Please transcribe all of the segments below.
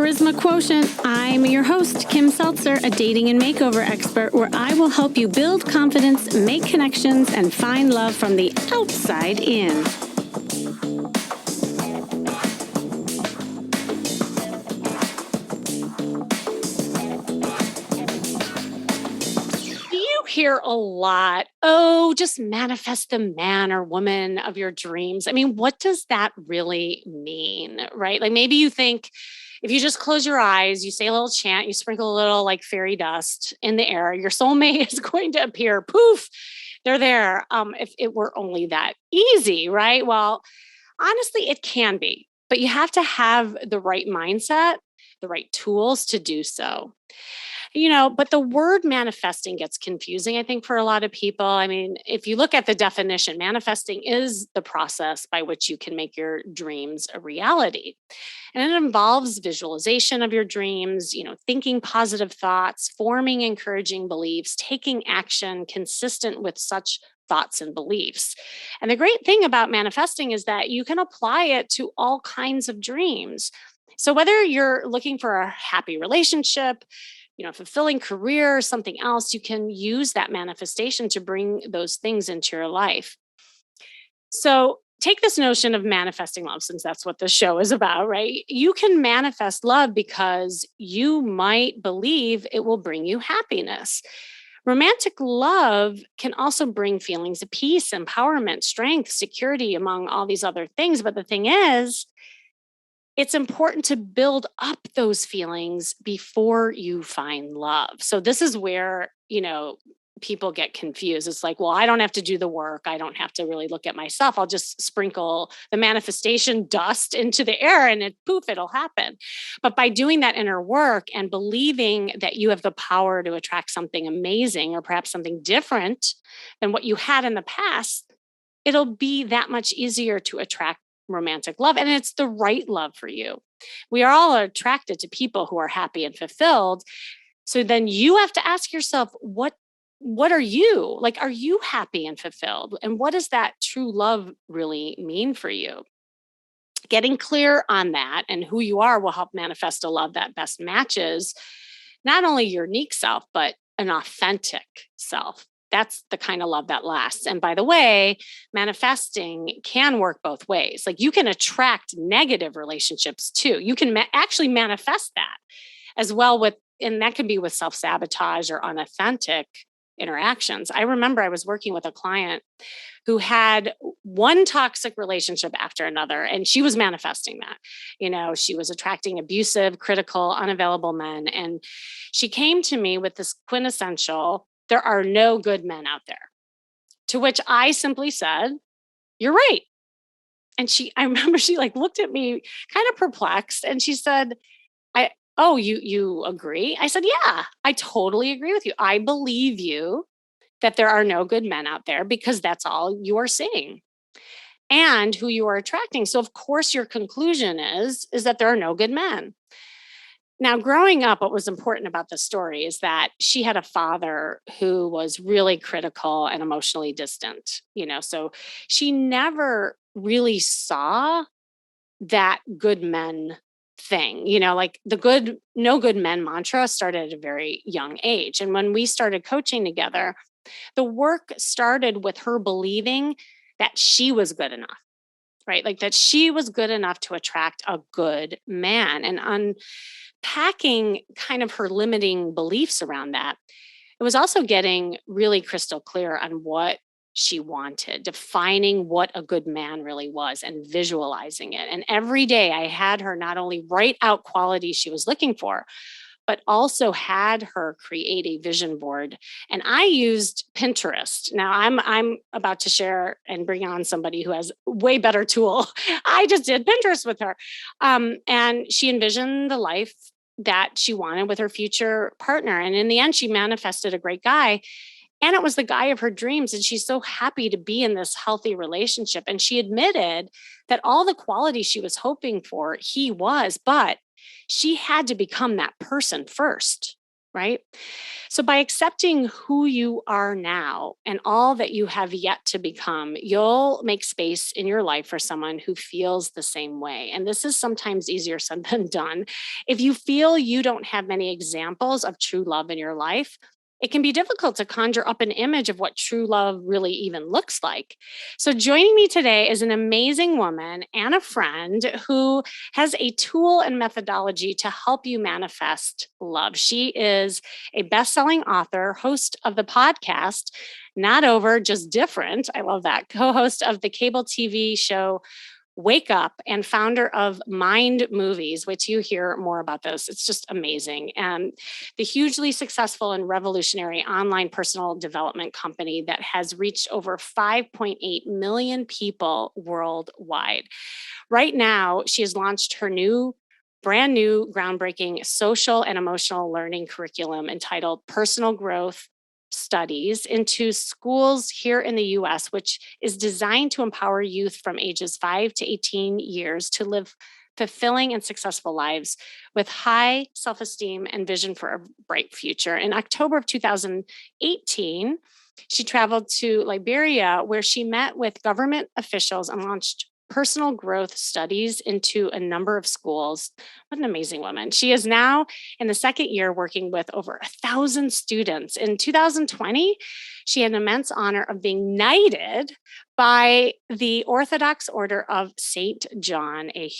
Charisma Quotient. I'm your host, Kim Seltzer, a dating and makeover expert, where I will help you build confidence, make connections, and find love from the outside in. Hear a lot, just manifest the man or woman of your dreams. I mean, what does that really mean, right? Like maybe you think if you just close your eyes, you say a little chant, you sprinkle a little like fairy dust in the air, your soulmate is going to appear. Poof, they're there. If it were only that easy, right? Well, honestly, it can be, but you have to have the right mindset, the right tools to do so. But the word manifesting gets confusing, I think, for a lot of people. I mean, if you look at the definition, manifesting is the process by which you can make your dreams a reality. And it involves visualization of your dreams, thinking positive thoughts, forming encouraging beliefs, taking action consistent with such thoughts and beliefs. And the great thing about manifesting is that you can apply it to all kinds of dreams. So whether you're looking for a happy relationship, fulfilling career or something else, you can use that manifestation to bring those things into your life. So take this notion of manifesting love, since that's what the show is about, right? You can manifest love because you might believe it will bring you happiness. Romantic love can also bring feelings of peace, empowerment, strength, security, among all these other things. But the thing is, it's important to build up those feelings before you find love. So this is where, people get confused. It's like, well, I don't have to do the work. I don't have to really look at myself. I'll just sprinkle the manifestation dust into the air and it'll happen. But by doing that inner work and believing that you have the power to attract something amazing or perhaps something different than what you had in the past, it'll be that much easier to attract romantic love, and it's the right love for you. We are all attracted to people who are happy and fulfilled. So then you have to ask yourself, what are you? Like, are you happy and fulfilled? And what does that true love really mean for you? Getting clear on that and who you are will help manifest a love that best matches not only your unique self, but an authentic self. That's the kind of love that lasts. And by the way, manifesting can work both ways. Like you can attract negative relationships too. You can actually manifest that as well and that can be with self-sabotage or unauthentic interactions. I remember I was working with a client who had one toxic relationship after another, and she was manifesting that. She was attracting abusive, critical, unavailable men. And she came to me with this quintessential, there are no good men out there. To which I simply said, you're right. And I remember she looked at me kind of perplexed and she said, you agree? I said, yeah, I totally agree with you. I believe you that there are no good men out there because that's all you are seeing and who you are attracting. So of course your conclusion is that there are no good men. Now, growing up, what was important about the story is that she had a father who was really critical and emotionally distant, so she never really saw that good men thing, like the no good men mantra started at a very young age. And when we started coaching together, the work started with her believing that she was good enough, right? Like that she was good enough to attract a good man, and unpacking kind of her limiting beliefs around that. It was also getting really crystal clear on what she wanted, defining what a good man really was and visualizing it. And every day I had her not only write out qualities she was looking for, but also had her create a vision board. And I used Pinterest. Now I'm about to share and bring on somebody who has way better tool. I just did Pinterest with her. And she envisioned the life that she wanted with her future partner. And in the end, she manifested a great guy. And it was the guy of her dreams. And she's so happy to be in this healthy relationship. And she admitted that all the qualities she was hoping for, he was, but she had to become that person first, right? So by accepting who you are now and all that you have yet to become, you'll make space in your life for someone who feels the same way. And this is sometimes easier said than done. If you feel you don't have many examples of true love in your life, it can be difficult to conjure up an image of what true love really even looks like. So, joining me today is an amazing woman and a friend who has a tool and methodology to help you manifest love. She is a best-selling author, host of the podcast Not Over, Just Different. I love that. Co-host of the cable TV show Wake Up, and founder of Mind Movies, which you hear more about this. It's just amazing. And the hugely successful and revolutionary online personal development company that has reached over 5.8 million people worldwide. Right now, she has launched her brand new, groundbreaking social and emotional learning curriculum entitled Personal Growth Studies into schools here in the US, which is designed to empower youth from ages 5 to 18 years to live fulfilling and successful lives with high self esteem and vision for a bright future. In October of 2018, she traveled to Liberia, where she met with government officials and launched personal growth studies into a number of schools. What an amazing woman. She is now in the second year working with over 1,000 students. In 2020, she had an immense honor of being knighted by the Orthodox Order of St. John, a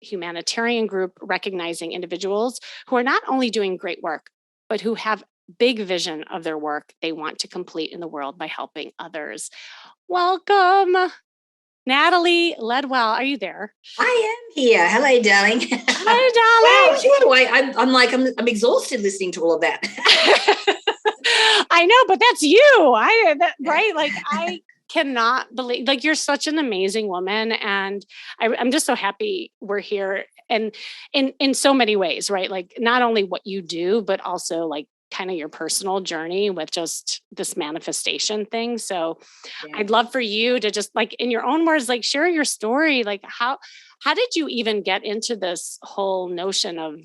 humanitarian group recognizing individuals who are not only doing great work, but who have big vision of their work they want to complete in the world by helping others. Welcome, Natalie Ledwell. Are you there? I am here. Hello, darling. Hi, Wow, you know, I'm exhausted listening to all of that. I know, but that's you. Right? Like I cannot believe, like, you're such an amazing woman, and I'm just so happy we're here, and in so many ways, right? Like not only what you do, but also like kind of your personal journey with just this manifestation thing. So Yeah. I'd love for you to just, like, in your own words, like share your story. Like how did you even get into this whole notion of,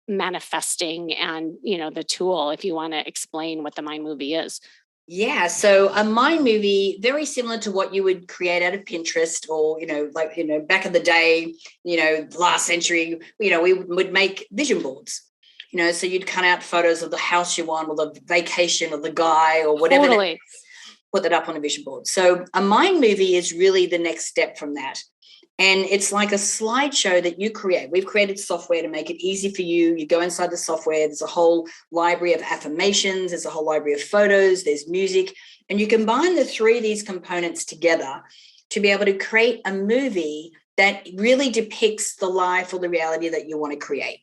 manifesting and, the tool, if you want to explain what the Mind Movie is? Yeah, so a mind movie, very similar to what you would create out of Pinterest or, back in the day, last century, we would make vision boards. So you'd cut out photos of the house you want or the vacation or the guy or whatever. Totally. Put that up on a vision board. So a mind movie is really the next step from that. And it's like a slideshow that you create. We've created software to make it easy for you. You go inside the software, there's a whole library of affirmations, there's a whole library of photos, there's music, and you combine the three of these components together to be able to create a movie that really depicts the life or the reality that you want to create.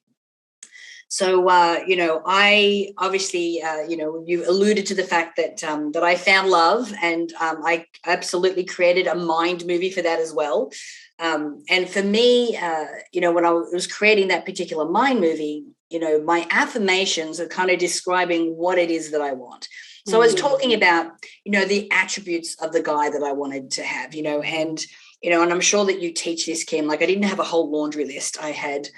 So, I obviously, you alluded to the fact that that I found love, and I absolutely created a mind movie for that as well. And for me, when I was creating that particular mind movie, my affirmations are kind of describing what it is that I want. So I was talking about, the attributes of the guy that I wanted to have, and I'm sure that you teach this, Kim. Like I didn't have a whole laundry list. I had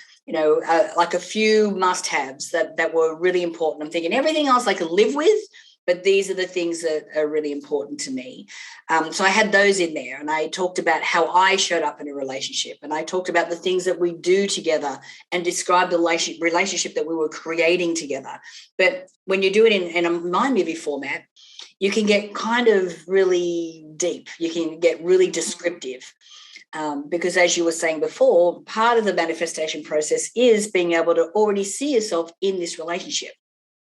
like a few must-haves that were really important. I'm thinking everything else I can live with, but these are the things that are really important to me. So I had those in there, and I talked about how I showed up in a relationship, and I talked about the things that we do together and described the relationship that we were creating together. But when you do it in a mind movie format, you can get kind of really deep. You can get really descriptive. Because as you were saying before, part of the manifestation process is being able to already see yourself in this relationship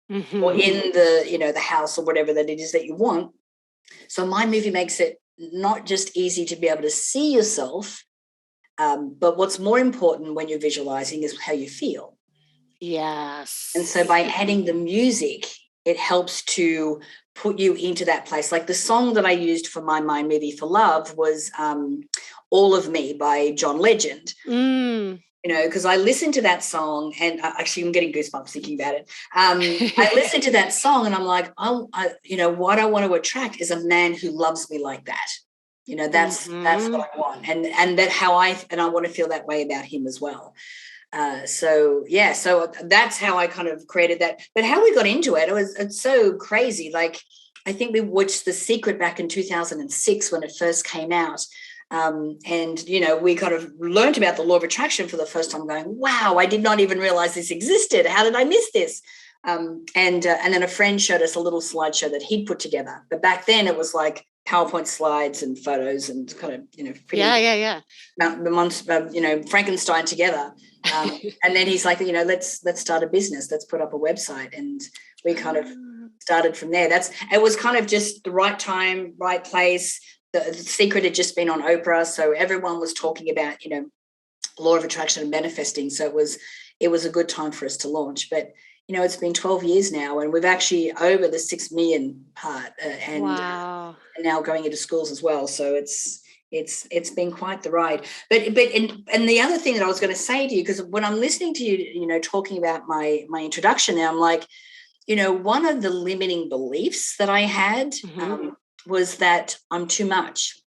or in the house or whatever that it is that you want. So my movie makes it not just easy to be able to see yourself, but what's more important when you're visualizing is how you feel. Yes. And so by adding the music, it helps to put you into that place. Like the song that I used for my mind movie for love was All of Me by John Legend. Because I listened to that song, and actually I'm getting goosebumps thinking about it. I listened to that song and I'm like, what I want to attract is a man who loves me like that. That's what I want. And that I want to feel that way about him as well. So that's how I kind of created that. But how we got into it's so crazy. Like, I think we watched The Secret back in 2006 when it first came out. And, we kind of learned about the law of attraction for the first time, going, wow, I did not even realize this existed. How did I miss this? And then a friend showed us a little slideshow that he'd put together. But back then it was like PowerPoint slides and photos and kind of, pretty Frankenstein together. And then he's like, let's start a business. Let's put up a website. And we kind of started from there. It was kind of just the right time, right place. The Secret had just been on Oprah, so everyone was talking about, law of attraction and manifesting. So it was a good time for us to launch. But it's been 12 years now, and we've actually over the 6 million part, and now going into schools as well. So it's been quite the ride. But and the other thing that I was going to say to you, because when I'm listening to you, talking about my introduction now, I'm like, one of the limiting beliefs that I had was that I'm too much.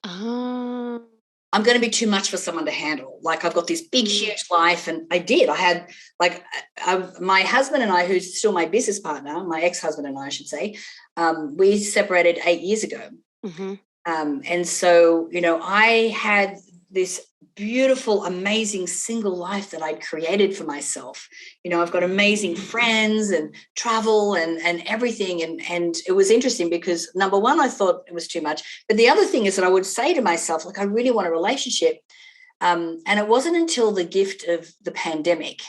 I'm going to be too much for someone to handle. Like, I've got this big, huge life. And I had, like, my husband and I, who's still my business partner, my ex-husband and I should say, we separated 8 years ago. And so, I had this beautiful, amazing single life that I'd created for myself. I've got amazing friends and travel and everything. And it was interesting because, number one, I thought it was too much. But the other thing is that I would say to myself, like, I really want a relationship. And it wasn't until the gift of the pandemic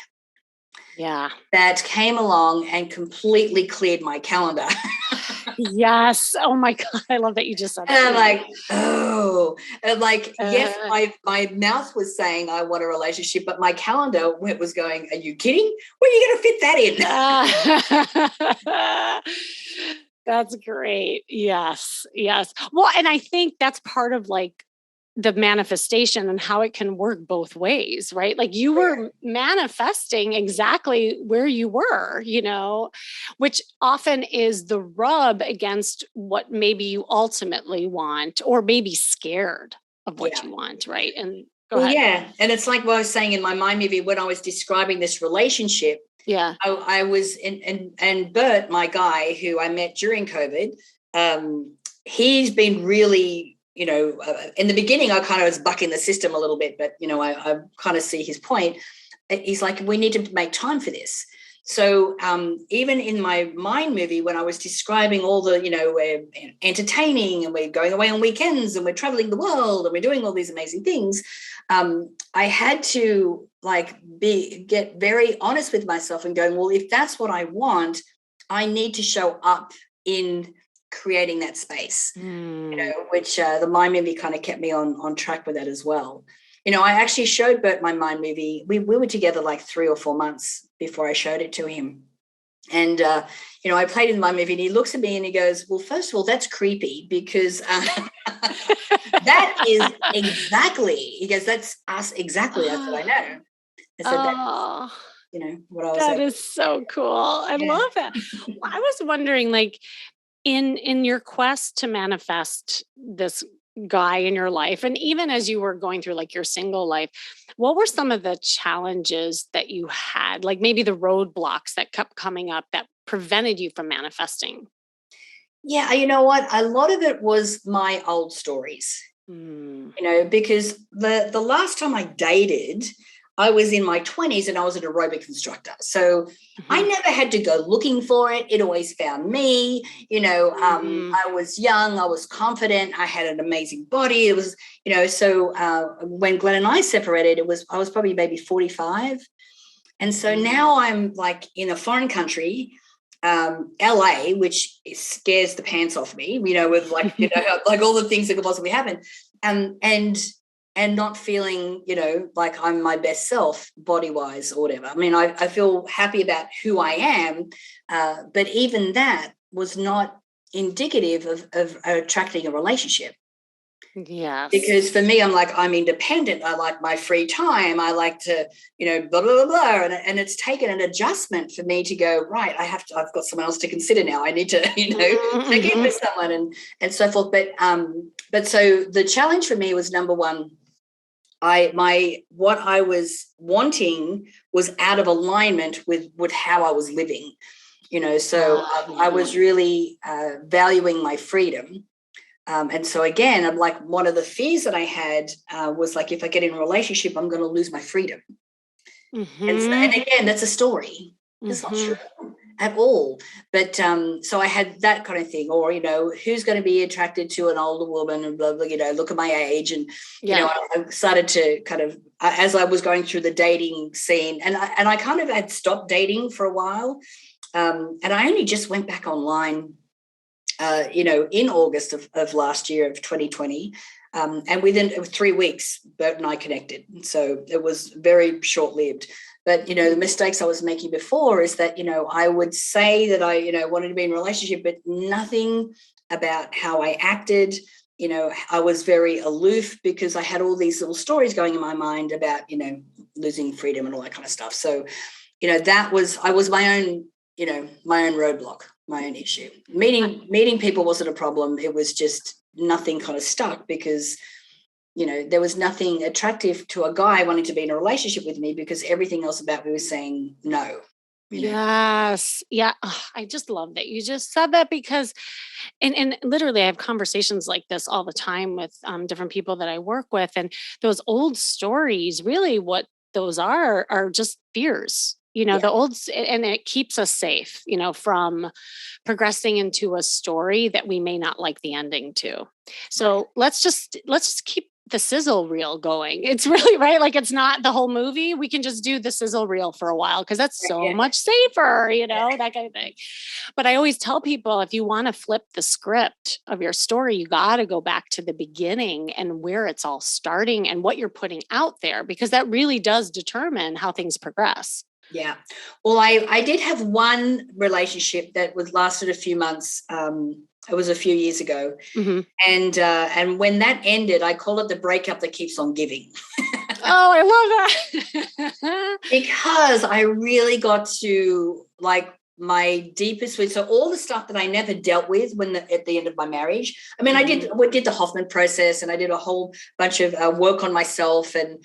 that came along and completely cleared my calendar. Yes. Oh my God. I love that you just said that. And I'm like, yes, my mouth was saying I want a relationship, but my calendar was going, are you kidding? Where are you going to fit that in? That's great. Yes. Yes. Well, and I think that's part of like the manifestation and how it can work both ways, right? Like, you were manifesting exactly where you were, which often is the rub against what maybe you ultimately want, or maybe scared of what you want, right? And go ahead. Yeah. And it's like what I was saying in my mind movie when I was describing this relationship. Yeah. I was and Bert, my guy who I met during COVID, he's been really, in the beginning, I kind of was bucking the system a little bit, but, I kind of see his point. He's like, we need to make time for this. So even in my mind movie, when I was describing all the, we're entertaining and we're going away on weekends and we're traveling the world and we're doing all these amazing things, I had to get very honest with myself and going, well, if that's what I want, I need to show up in creating that space, which the mind movie kind of kept me on track with that as well. I actually showed Bert my mind movie. We were together like 3 or 4 months before I showed it to him. And, I played in my movie and he looks at me and he goes, well, first of all, that's creepy because that is exactly, he goes, that's us exactly. I said, I know. I said, that's, what I was saying. That is so cool. I love that. Well, I was wondering, like, in your quest to manifest this guy in your life, and even as you were going through like your single life, what were some of the challenges that you had, like maybe the roadblocks that kept coming up that prevented you from manifesting? Yeah, you know what? A lot of it was my old stories, because the last time I dated, I was in my 20s and I was an aerobic instructor. So I never had to go looking for it. It always found me. I was young, I was confident, I had an amazing body. It was, so when Glenn and I separated, I was probably maybe 45. And so now I'm like in a foreign country, LA, which scares the pants off me, with like, like all the things that could possibly happen. And not feeling, like I'm my best self body-wise or whatever. I mean, I feel happy about who I am, but even that was not indicative of attracting a relationship. Yes. Because for me, I'm independent. I like my free time. I like to, blah, blah, blah, blah. And it's taken an adjustment for me to go, right, I've got someone else to consider now. I need to, check in with someone and so forth. But so the challenge for me was, number one, what I was wanting was out of alignment with how I was living, so I was really valuing my freedom. And so again, I'm like, one of the fears that I had was like, if I get in a relationship, I'm going to lose my freedom. And again, that's a story. It's not true at all. But so I had that kind of thing, or, who's going to be attracted to an older woman and blah, blah, look at my age. And, I started to kind of, as I was going through the dating scene, and I kind of had stopped dating for a while. And I only just went back online, in August of last year of 2020. And within 3 weeks, Bert and I connected. So it was very short-lived. But, the mistakes I was making before is that, I would say that I, wanted to be in a relationship, but nothing about how I acted. I was very aloof because I had all these little stories going in my mind about, losing freedom and all that kind of stuff. So, I was my own roadblock, my own issue. Meeting people wasn't a problem. It was just nothing kind of stuck because, there was nothing attractive to a guy wanting to be in a relationship with me because everything else about me was saying no. Yes. Yeah. Oh, I just love that you just said that because, and literally I have conversations like this all the time with different people that I work with. And those old stories, really what those are just fears. Yeah. And it keeps us safe, from progressing into a story that we may not like the ending to. So let's just keep the sizzle reel going. It's really right. Like it's not the whole movie. We can just do the sizzle reel for a while because that's so much safer, that kind of thing. But I always tell people if you want to flip the script of your story, you got to go back to the beginning and where it's all starting and what you're putting out there, because that really does determine how things progress. Yeah. Well, I did have one relationship that lasted a few months. It was a few years ago. Mm-hmm. And when that ended, I call it the breakup that keeps on giving. Oh, I love that. Because I really got to like my deepest wound. So all the stuff that I never dealt with at the end of my marriage. I mean, we did the Hoffman process, and I did a whole bunch of work on myself, and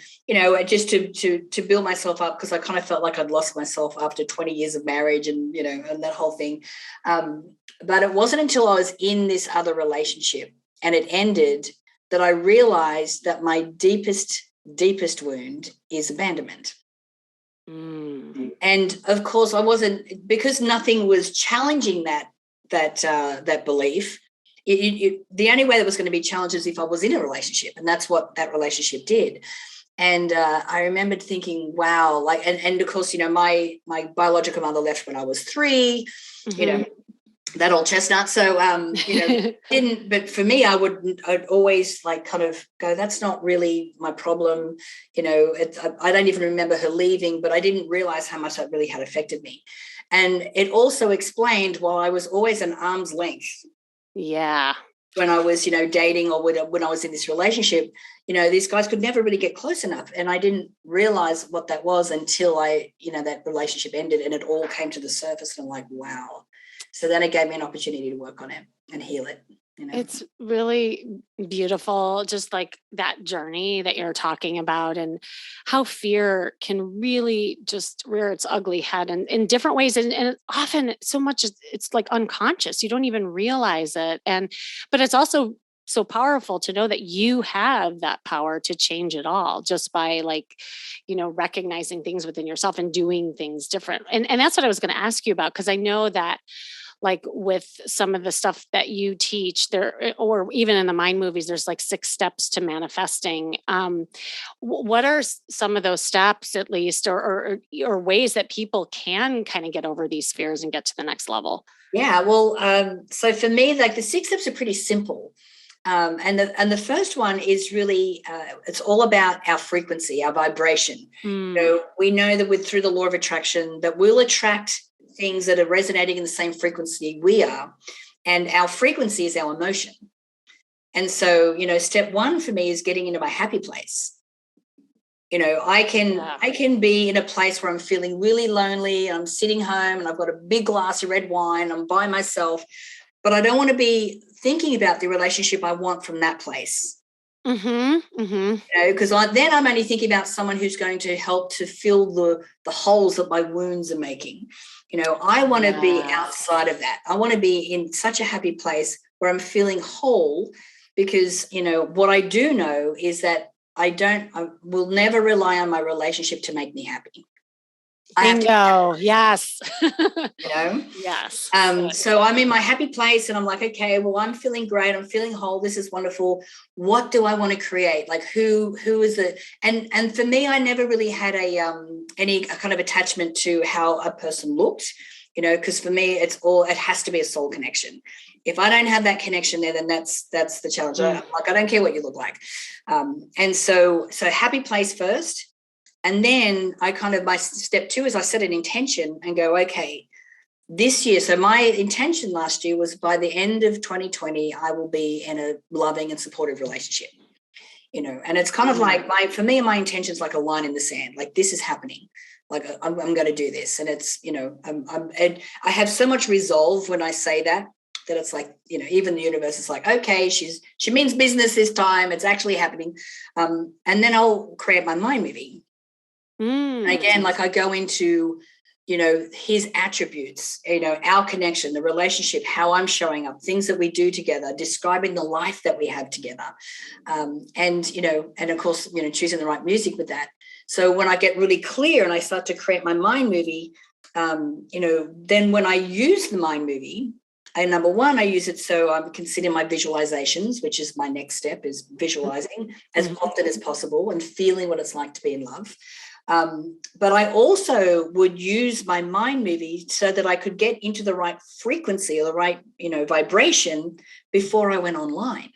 just to build myself up, because I kind of felt like I'd lost myself after 20 years of marriage, and and that whole thing. But it wasn't until I was in this other relationship and it ended that I realized that my deepest wound is abandonment. And of course, I wasn't, because nothing was challenging that belief. The only way that was going to be challenged is if I was in a relationship, and that's what that relationship did. And I remembered thinking, wow, like, and of course, my biological mother left when I was 3. That old chestnut. So, didn't, but for me, I'd always like kind of go, that's not really my problem. I don't even remember her leaving, but I didn't realize how much that really had affected me. And it also explained why I was always an arm's length. Yeah. When I was, dating, or when I was in this relationship, these guys could never really get close enough. And I didn't realize what that was until that relationship ended and it all came to the surface. And I'm like, wow. So then it gave me an opportunity to work on it and heal it. It's really beautiful, just like that journey that you're talking about, and how fear can really just rear its ugly head in different ways. And often so much it's like unconscious. You don't even realize it. But it's also so powerful to know that you have that power to change it all just by recognizing things within yourself and doing things different. And that's what I was going to ask you about, because I know that like with some of the stuff that you teach there, or even in the mind movies, there's like 6 steps to manifesting. What are some of those steps, at least, or ways that people can kind of get over these fears and get to the next level? Yeah, well, so for me, like the 6 steps are pretty simple. And the first one is really, it's all about our frequency, our vibration. So we know that through the law of attraction, that we'll attract things that are resonating in the same frequency we are, and our frequency is our emotion. And so, step 1 for me is getting into my happy place. I can be in a place where I'm feeling really lonely, I'm sitting home and I've got a big glass of red wine, I'm by myself, but I don't want to be thinking about the relationship I want from that place. Because then I'm only thinking about someone who's going to help to fill the holes that my wounds are making. I want to be outside of that. I want to be in such a happy place where I'm feeling whole, because what I do know is that I will never rely on my relationship to make me happy. Bingo. Yes. Yes. So I'm in my happy place and I'm like, okay, well, I'm feeling great. I'm feeling whole. This is wonderful. What do I want to create? Like who is it? And for me, I never really had any kind of attachment to how a person looked, because for me, it has to be a soul connection. If I don't have that connection there, then that's the challenge. I don't care what you look like. And so happy place first. And then my step 2 is I set an intention and go, okay, this year. So my intention last year was by the end of 2020, I will be in a loving and supportive relationship, and it's kind of like for me, my intention is like a line in the sand. Like this is happening. Like I'm going to do this. And it's, I have so much resolve when I say that it's like, even the universe is like, okay, she means business this time. It's actually happening. And then I'll create my mind movie. And again, like I go into, his attributes, our connection, the relationship, how I'm showing up, things that we do together, describing the life that we have together. And of course, choosing the right music with that. So when I get really clear and I start to create my mind movie, then when I use the mind movie, number one, I use it so I consider my visualizations, which is my next step, is visualizing as often as possible and feeling what it's like to be in love. But I also would use my mind movie so that I could get into the right frequency or the right, vibration before I went online.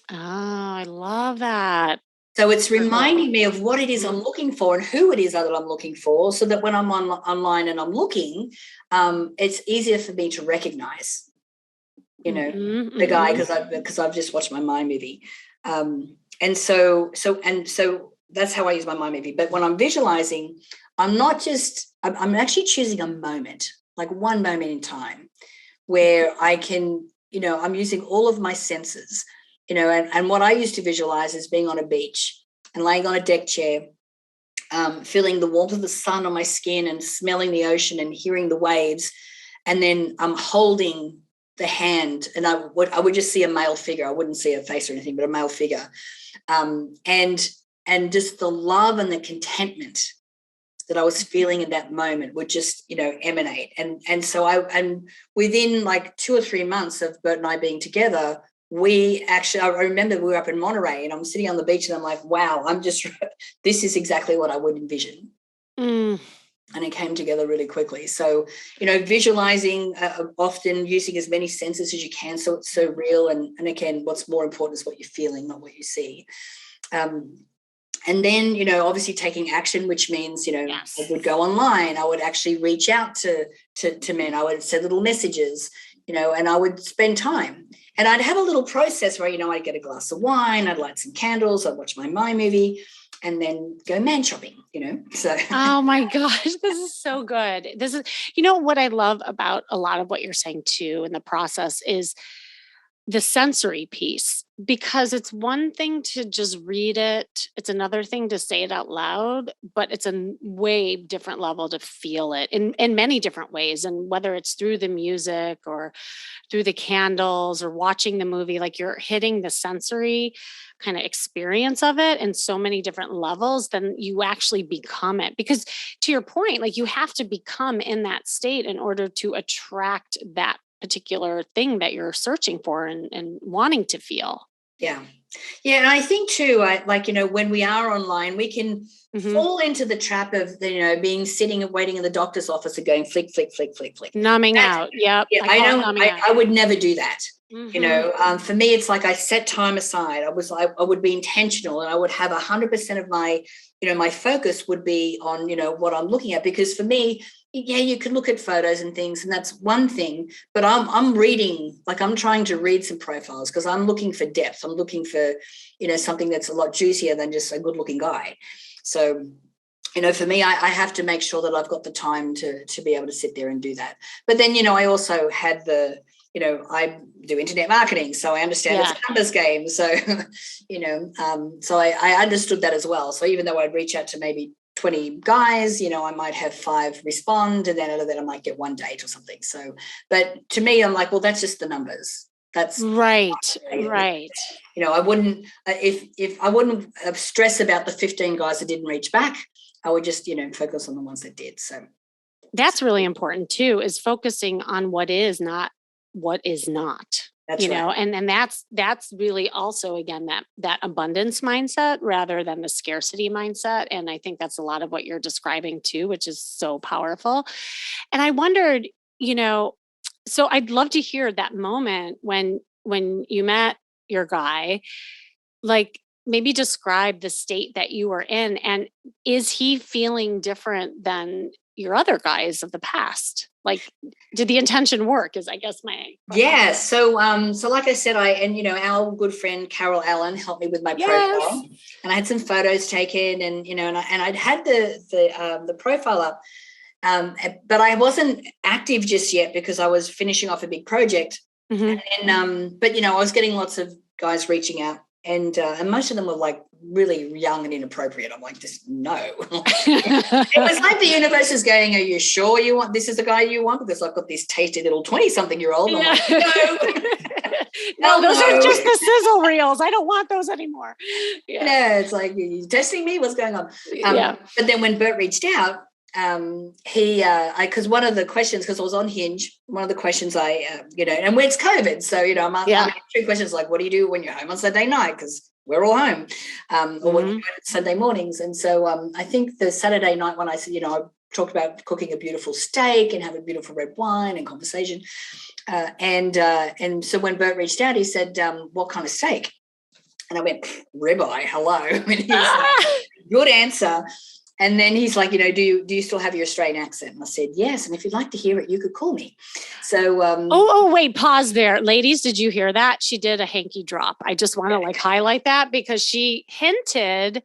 Oh, I love that. So it's reminding me of what it is I'm looking for and who it is that I'm looking for, so that when I'm online and I'm looking, it's easier for me to recognize, the guy, because I've just watched my mind movie. And so that's how I use my mind movie. But when I'm visualizing, I'm actually choosing a moment, like one moment in time where I can, I'm using all of my senses, and what I used to visualize is being on a beach and laying on a deck chair, feeling the warmth of the sun on my skin and smelling the ocean and hearing the waves. And then I'm holding the hand, and I would just see a male figure. I wouldn't see a face or anything, but a male figure. And just the love and the contentment that I was feeling in that moment would just, emanate. And so and within like 2 or 3 months of Bert and I being together, I remember we were up in Monterey and I'm sitting on the beach and I'm like, wow, this is exactly what I would envision. And it came together really quickly. So, visualizing, often using as many senses as you can, so it's so real. And again, what's more important is what you're feeling, not what you see. And then, obviously taking action, which means, Yes. I would go online. I would actually reach out to men. I would send little messages, and I would spend time. And I'd have a little process where, I'd get a glass of wine, I'd light some candles, I'd watch my mind movie, and then go man shopping, so. Oh my gosh, this is so good. This is, what I love about a lot of what you're saying too in the process is the sensory piece, because it's one thing to just read it. It's another thing to say it out loud, but it's a way different level to feel it in many different ways. And whether it's through the music or through the candles or watching the movie, like you're hitting the sensory kind of experience of it in so many different levels, then you actually become it. Because to your point, like you have to become in that state in order to attract that particular thing that you're searching for and wanting to feel. Yeah. Yeah. And I think too, when we are online, we can fall into the trap of, being sitting and waiting in the doctor's office and going flick, flick, flick, flick, flick. Numbing out. Yep. Yeah. I would never do that. For me, it's like I set time aside. I would be intentional, and I would have 100% of my, my focus would be on, what I'm looking at. Because for me, yeah, you can look at photos and things, and that's one thing, but I'm reading, like I'm trying to read some profiles because I'm looking for depth. I'm looking for, something that's a lot juicier than just a good looking guy. So, for me, I have to make sure that I've got the time to be able to sit there and do that. But then, I also had the I do internet marketing, so I understand it's a numbers game. So, so I understood that as well. So even though I'd reach out to maybe 20 guys, I might have 5 respond, and then out of that I might get 1 date or something. So, but to me, I'm like, well, that's just the numbers. That's right. I wouldn't if I wouldn't stress about the 15 guys that didn't reach back. I would just focus on the ones that did. So that's really important too, is focusing on what is, not what is not. That's right. And that's really also, again, that abundance mindset rather than the scarcity mindset. And I think that's a lot of what you're describing too, which is so powerful. And I wondered, so I'd love to hear that moment when you met your guy, like maybe describe the state that you were in, and is he feeling different than your other guys of the past? Like, did the intention work, is I guess my question. Yeah. So like I said, our good friend Carol Allen helped me with my profile, and I had some photos taken, and I'd had the profile up, but I wasn't active just yet because I was finishing off a big project. Mm-hmm. And but I was getting lots of guys reaching out, and most of them were like really young and inappropriate. I'm like, just no. It was like the universe is going, are you sure this is the guy you want? Because I've got this tasty little 20-something-year-old. I'm like, no, those are just the sizzle reels. I don't want those anymore. It's like, are you testing me? What's going on? But then when Bert reached out, because one of the questions, because I was on Hinge, one of the questions and when it's COVID, so I'm asking 3 questions like, what do you do when you're home on Sunday night? Because we're all home, or what do you do Sunday mornings? And so I think the Saturday night when I said, I talked about cooking a beautiful steak and have a beautiful red wine and conversation, and so when Bert reached out, he said, what kind of steak? And I went, ribeye, hello. And he's like, good answer. And then he's like, do you still have your Australian accent? And I said, yes. And if you'd like to hear it, you could call me. So, wait, pause there. Ladies, did you hear that? She did a hanky drop. I just want to highlight that because she hinted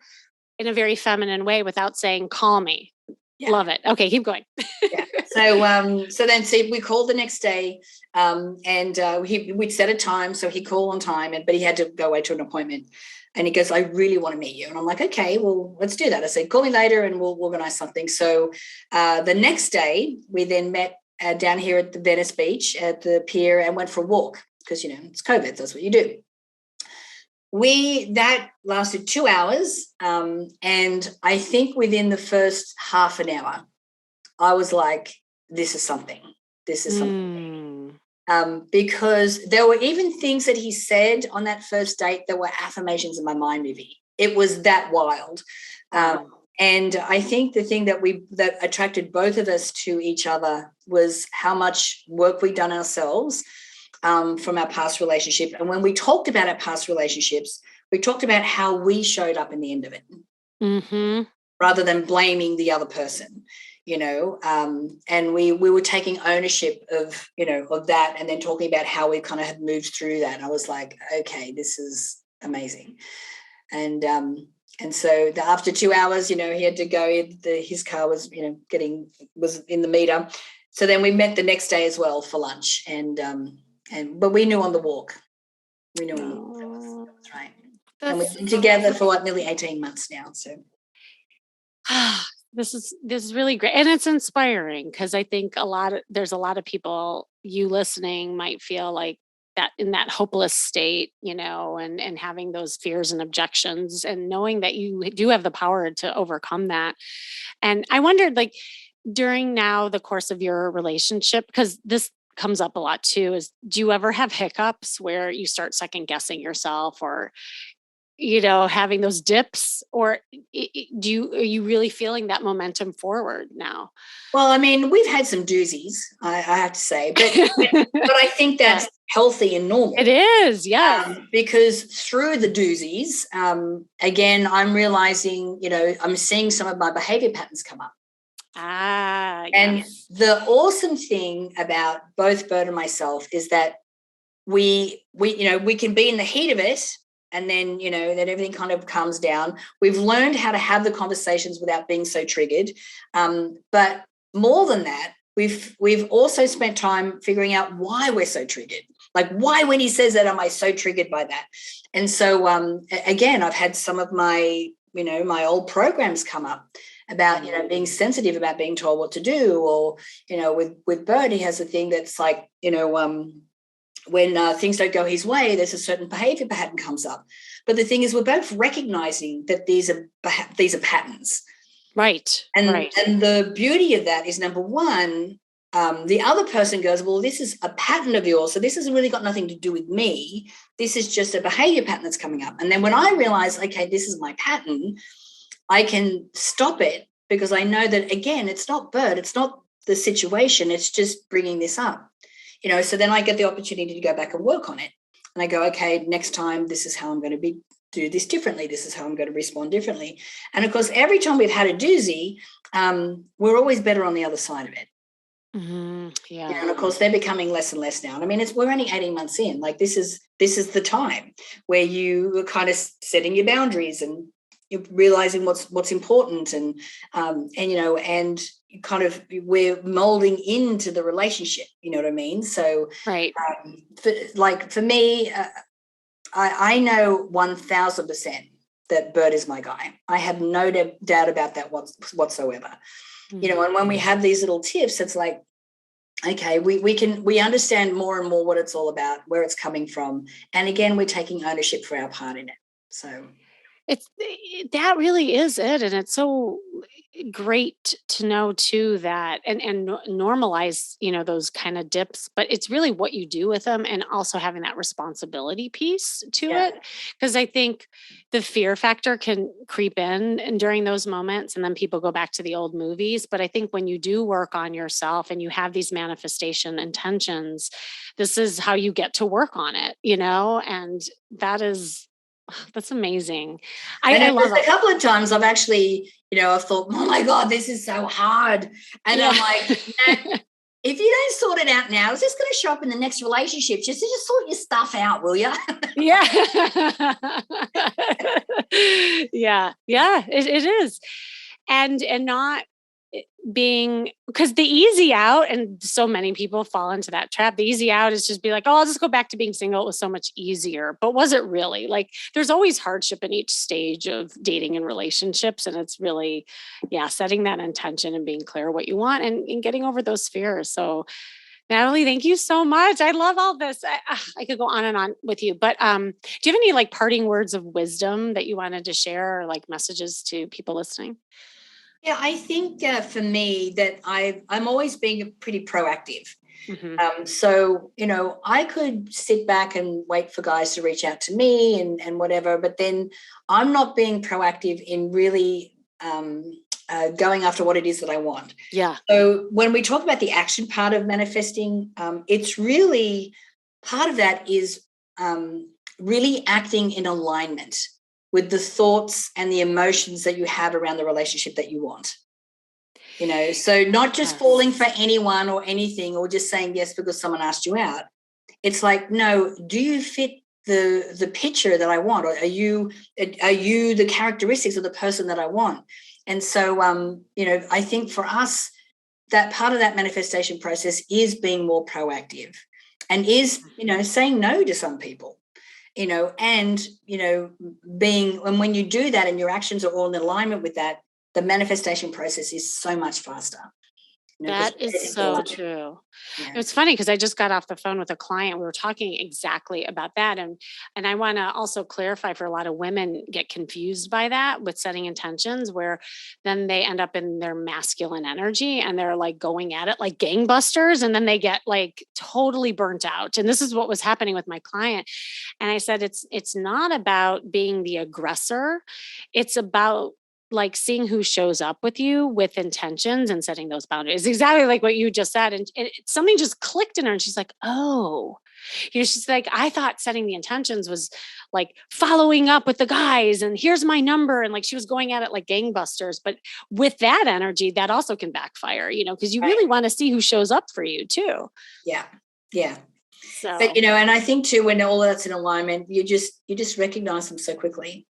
in a very feminine way without saying, call me. Yeah. Love it. Okay, keep going. So then we called the next day, and we'd set a time. So he called on time, but he had to go away to an appointment. And he goes, I really want to meet you. And I'm like, okay, well, let's do that. I said, call me later and we'll organize something. So the next day we then met down here at the Venice Beach at the pier and went for a walk because, it's COVID. So that's what you do. That lasted 2 hours. And I think within the first half an hour, I was like, this is something. Because there were even things that he said on that first date that were affirmations in my mind movie. It was that wild. And I think the thing that attracted both of us to each other was how much work we'd done ourselves from our past relationship. And when we talked about our past relationships, we talked about how we showed up in the end of it, rather than blaming the other person. And we were taking ownership of that, and then talking about how we kind of had moved through that. And I was like, okay, this is amazing. And so after 2 hours, he had to go. His car was, was in the meter. So then we met the next day as well for lunch, but we knew on the walk. We knew on the walk. That was right. And we've been together for nearly 18 months now. So. This is really great. And it's inspiring because I think there's a lot of people, you listening might feel like that in that hopeless state, and having those fears and objections, and knowing that you do have the power to overcome that. And I wondered, during now the course of your relationship, because this comes up a lot too, is do you ever have hiccups where you start second guessing yourself, or having those dips, or are you really feeling that momentum forward now? Well, I mean, we've had some doozies, I have to say, but I think that's healthy and normal. It is, yeah. Because through the doozies, again, I'm realizing, I'm seeing some of my behavior patterns come up. And the awesome thing about both Bert and myself is that we can be in the heat of it, and then, then everything kind of calms down. We've learned how to have the conversations without being so triggered. But more than that, we've also spent time figuring out why we're so triggered. Like, why, when he says that, am I so triggered by that? And so, again, I've had some of my, my old programs come up about, being sensitive about being told what to do, or, with Bert, he has a thing that's like, when things don't go his way, there's a certain behavior pattern comes up. But the thing is, we're both recognizing that these are patterns. Right. And right. And the beauty of that is, number one, the other person goes, well, this is a pattern of yours, so this has really got nothing to do with me. This is just a behavior pattern that's coming up. And then when I realize, okay, this is my pattern, I can stop it, because I know that, again, it's not Bert, it's not the situation, it's just bringing this up. So then I get the opportunity to go back and work on it. And I go, okay, next time, this is how I'm going to do this differently. This is how I'm going to respond differently. And of course, every time we've had a doozy, we're always better on the other side of it. Mm-hmm. Yeah. And of course, they're becoming less and less now. And I mean, we're only 18 months in. Like, this is the time where you are kind of setting your boundaries, and you're realizing what's important, and kind of, we're molding into the relationship. You know what I mean? So, right. For me, I know 1,000% that Bert is my guy. I have no doubt about that whatsoever. Mm-hmm. And when we have these little tips, it's like, okay, we understand more and more what it's all about, where it's coming from, and again, we're taking ownership for our part in it. So that really is it, and it's so great to know too that and normalize those kind of dips, but it's really what you do with them, and also having that responsibility piece to it, because I think the fear factor can creep in and during those moments, and then people go back to the old movies. But I think when you do work on yourself and you have these manifestation intentions, this is how you get to work on it, and that's amazing. I love there's it. a couple of times I've actually, I've thought, oh my God, this is so hard. And I'm like, if you don't sort it out now, it's just going to show up in the next relationship. Just sort your stuff out, will you? Yeah. Yeah, it is. And not being, because the easy out, and so many people fall into that trap. The easy out is just be like, oh, I'll just go back to being single. It was so much easier. But was it really? Like, there's always hardship in each stage of dating and relationships. And it's really, setting that intention and being clear what you want, and getting over those fears. So, Natalie, thank you so much. I love all this. I could go on and on with you, but do you have any like parting words of wisdom that you wanted to share, or like messages to people listening? Yeah, I think for me that I'm always being pretty proactive. Mm-hmm. So, I could sit back and wait for guys to reach out to me and whatever, but then I'm not being proactive in really going after what it is that I want. Yeah. So when we talk about the action part of manifesting, it's really, part of that is really acting in alignment with the thoughts and the emotions that you have around the relationship that you want. So not just falling for anyone or anything, or just saying yes because someone asked you out. It's like, no, do you fit the picture that I want? Or are you the characteristics of the person that I want? And so, I think for us, that part of that manifestation process is being more proactive, and is, saying no to some people, and, and when you do that and your actions are all in alignment with that, the manifestation process is so much faster. That is so true. Yeah. It's funny because I just got off the phone with a client. We were talking exactly about that. And I want to also clarify, for a lot of women get confused by that with setting intentions, where then they end up in their masculine energy and they're like going at it like gangbusters. And then they get like totally burnt out. And this is what was happening with my client. And I said, it's not about being the aggressor. It's about like seeing who shows up with you with intentions and setting those boundaries. Exactly like what you just said. And something just clicked in her, and she's like, oh, she's like, I thought setting the intentions was like following up with the guys and here's my number. And like, she was going at it like gangbusters, but with that energy, that also can backfire, because you really want to see who shows up for you too. Yeah. Yeah. So, but, and I think too, when all that's in alignment, you just recognize them so quickly.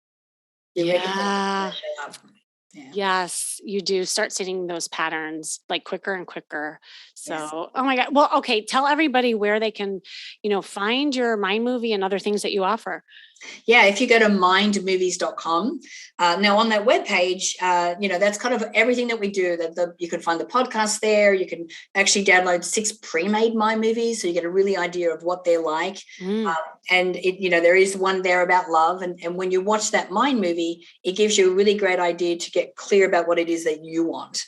Yeah. Yeah. Yes, you do start seeing those patterns like quicker and quicker. Yes. So, oh my God. Well, okay. Tell everybody where they can, find your mind movie and other things that you offer. Yeah, if you go to mindmovies.com, now on that webpage, that's kind of everything that we do. You can find the podcast there. You can actually download 6 pre-made mind movies, so you get a really idea of what they're like. Mm. And there is one there about love, and when you watch that mind movie, it gives you a really great idea to get clear about what it is that you want.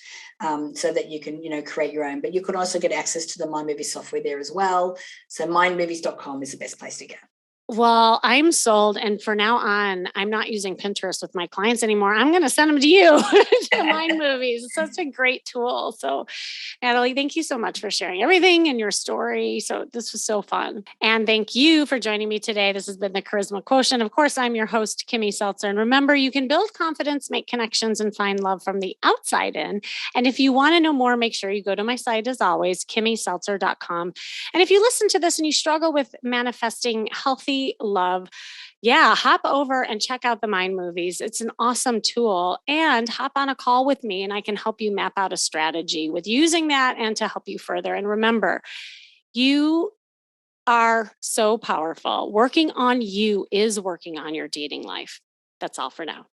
So that you can, create your own. But you can also get access to the Mind Movie software there as well. So mindmovies.com is the best place to go. Well, I'm sold. And for now on, I'm not using Pinterest with my clients anymore. I'm going to send them to you, to the mind movies. It's such a great tool. So, Natalie, thank you so much for sharing everything and your story. So, this was so fun. And thank you for joining me today. This has been the Charisma Quotient. Of course, I'm your host, Kimmy Seltzer. And remember, you can build confidence, make connections, and find love from the outside in. And if you want to know more, make sure you go to my site as always, kimmyseltzer.com. And if you listen to this and you struggle with manifesting healthy love, yeah, hop over and check out the Mind Movies. It's an awesome tool, and hop on a call with me and I can help you map out a strategy with using that and to help you further. And remember, you are so powerful. Working on you is working on your dating life. That's all for now.